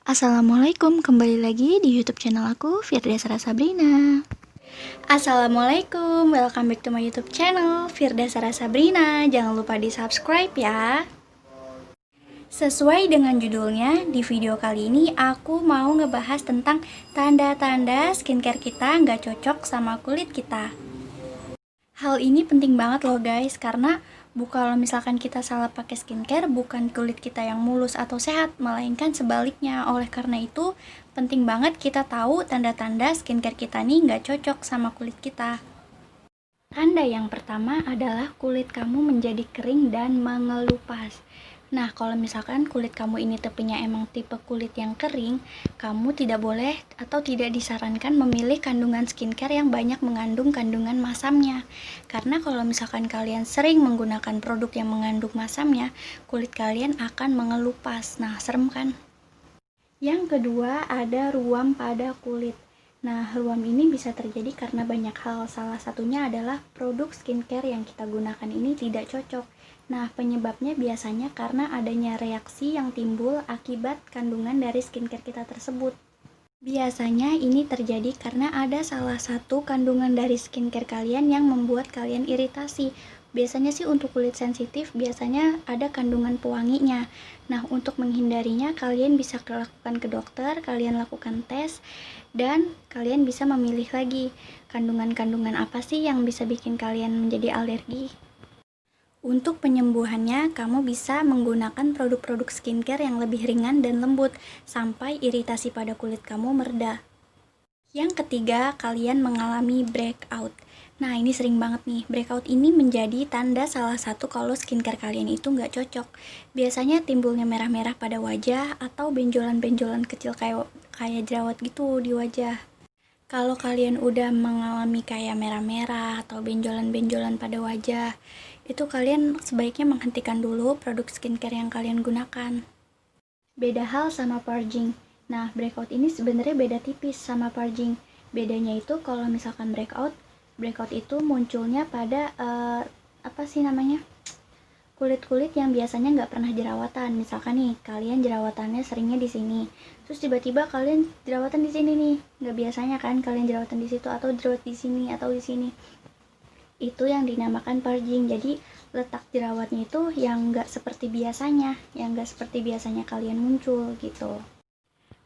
Assalamualaikum, kembali lagi di YouTube channel aku, Firda Sara Sabrina. Assalamualaikum, welcome back to my YouTube channel, Firda Sara Sabrina. Jangan lupa di subscribe ya. Sesuai dengan judulnya, di video kali ini aku mau ngebahas tentang tanda-tanda skincare kita nggak cocok sama kulit kita. Hal ini penting banget loh guys, karena kalau misalkan kita salah pakai skincare, bukan kulit kita yang mulus atau sehat, melainkan sebaliknya. Oleh karena itu, penting banget kita tahu tanda-tanda skincare kita nih nggak cocok sama kulit kita. Tanda yang pertama adalah kulit kamu menjadi kering dan mengelupas. Nah, kalau misalkan kulit kamu ini tipenya emang tipe kulit yang kering, kamu tidak boleh atau tidak disarankan memilih kandungan skincare yang banyak mengandung kandungan masamnya. Karena kalau misalkan kalian sering menggunakan produk yang mengandung masamnya, kulit kalian akan mengelupas. Nah, serem kan? Yang kedua, ada ruam pada kulit. Nah, ruam ini bisa terjadi karena banyak hal. Salah satunya adalah produk skincare yang kita gunakan ini tidak cocok. Nah, penyebabnya biasanya karena adanya reaksi yang timbul akibat kandungan dari skincare kita tersebut. Biasanya ini terjadi karena ada salah satu kandungan dari skincare kalian yang membuat kalian iritasi. Biasanya sih untuk kulit sensitif, biasanya ada kandungan pewanginya. Nah, untuk menghindarinya, kalian bisa lakukan ke dokter, kalian lakukan tes, dan kalian bisa memilih lagi kandungan-kandungan apa sih yang bisa bikin kalian menjadi alergi. Untuk penyembuhannya, kamu bisa menggunakan produk-produk skincare yang lebih ringan dan lembut sampai iritasi pada kulit kamu mereda. Yang ketiga, kalian mengalami breakout. Nah, ini sering banget nih. Breakout ini menjadi tanda salah satu kalau skincare kalian itu nggak cocok. Biasanya timbulnya merah-merah pada wajah atau benjolan-benjolan kecil kayak jerawat gitu di wajah. Kalau kalian udah mengalami kayak merah-merah atau benjolan-benjolan pada wajah, itu kalian sebaiknya menghentikan dulu produk skincare yang kalian gunakan. Beda hal sama purging. Nah, breakout ini sebenarnya beda tipis sama purging. Bedanya itu kalau misalkan breakout itu munculnya pada apa sih namanya? Kulit-kulit yang biasanya nggak pernah jerawatan. Misalkan nih, kalian jerawatannya seringnya di sini, terus tiba-tiba kalian jerawatan di sini nih. Nggak biasanya kan kalian jerawatan di situ atau jerawat di sini atau di sini. Itu yang dinamakan purging. Jadi letak jerawatnya itu yang nggak seperti biasanya kalian muncul gitu.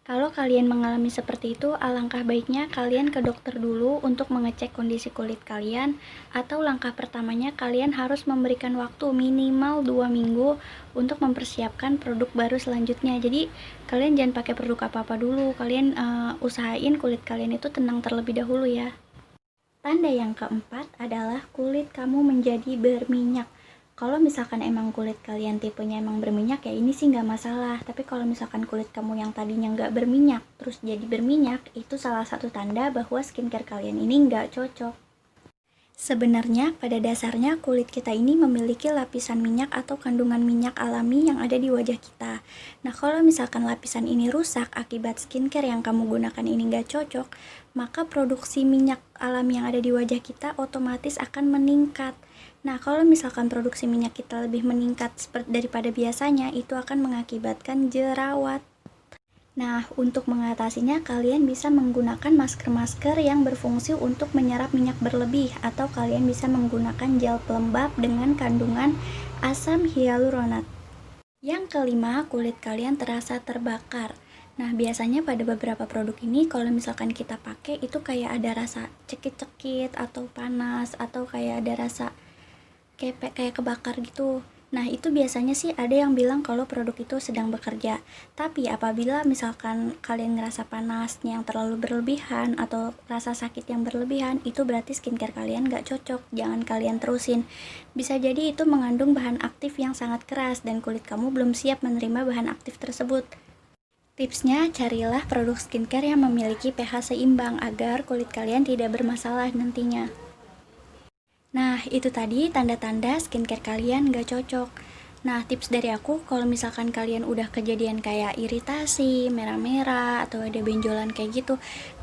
Kalau kalian mengalami seperti itu, alangkah baiknya kalian ke dokter dulu untuk mengecek kondisi kulit kalian, atau langkah pertamanya kalian harus memberikan waktu minimal 2 minggu untuk mempersiapkan produk baru selanjutnya. Jadi kalian jangan pakai produk apa-apa dulu, kalian usahain kulit kalian itu tenang terlebih dahulu ya. Tanda yang keempat adalah kulit kamu menjadi berminyak. Kalau misalkan emang kulit kalian tipenya emang berminyak ya ini sih nggak masalah. Tapi kalau misalkan kulit kamu yang tadinya nggak berminyak terus jadi berminyak, itu salah satu tanda bahwa skincare kalian ini nggak cocok. Sebenarnya pada dasarnya kulit kita ini memiliki lapisan minyak atau kandungan minyak alami yang ada di wajah kita. Nah, kalau misalkan lapisan ini rusak akibat skincare yang kamu gunakan ini nggak cocok, maka produksi minyak alami yang ada di wajah kita otomatis akan meningkat. Nah, kalau misalkan produksi minyak kita lebih meningkat daripada biasanya, itu akan mengakibatkan jerawat. Nah, untuk mengatasinya, kalian bisa menggunakan masker-masker yang berfungsi untuk menyerap minyak berlebih, atau kalian bisa menggunakan gel pelembab dengan kandungan asam hyaluronat. Yang kelima, kulit kalian terasa terbakar. Nah, biasanya pada beberapa produk ini, kalau misalkan kita pakai, itu kayak ada rasa cekit-cekit, atau panas, atau kayak ada rasa kayak kebakar gitu. Nah, itu biasanya sih ada yang bilang kalau produk itu sedang bekerja. Tapi apabila misalkan kalian ngerasa panasnya yang terlalu berlebihan atau rasa sakit yang berlebihan, itu berarti skincare kalian gak cocok. Jangan kalian terusin. Bisa jadi itu mengandung bahan aktif yang sangat keras dan kulit kamu belum siap menerima bahan aktif tersebut. Tipsnya, carilah produk skincare yang memiliki pH seimbang agar kulit kalian tidak bermasalah nantinya. Nah, itu tadi tanda-tanda skincare kalian gak cocok. Nah, tips dari aku, kalau misalkan kalian udah kejadian kayak iritasi, merah-merah, atau ada benjolan kayak gitu,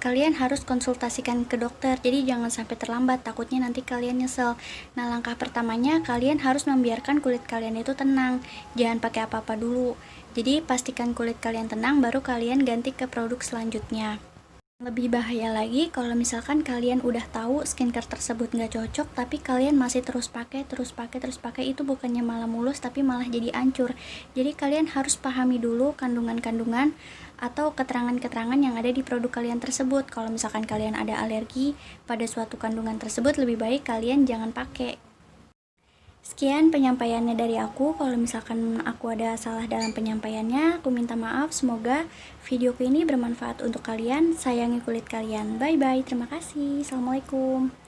kalian harus konsultasikan ke dokter. Jadi jangan sampai terlambat, takutnya nanti kalian nyesel. Nah, langkah pertamanya kalian harus membiarkan kulit kalian itu tenang. Jangan pakai apa-apa dulu. Jadi pastikan kulit kalian tenang baru kalian ganti ke produk selanjutnya. Lebih bahaya lagi kalau misalkan kalian udah tahu skincare tersebut nggak cocok tapi kalian masih terus pakai, itu bukannya malah mulus tapi malah jadi hancur. Jadi kalian harus pahami dulu kandungan-kandungan atau keterangan-keterangan yang ada di produk kalian tersebut. Kalau misalkan kalian ada alergi pada suatu kandungan tersebut, lebih baik kalian jangan pakai. Sekian penyampaiannya dari aku. Kalau misalkan aku ada salah dalam penyampaiannya, aku minta maaf. Semoga videoku ini bermanfaat untuk kalian. Sayangi kulit kalian. Bye bye. Terima kasih. Assalamualaikum.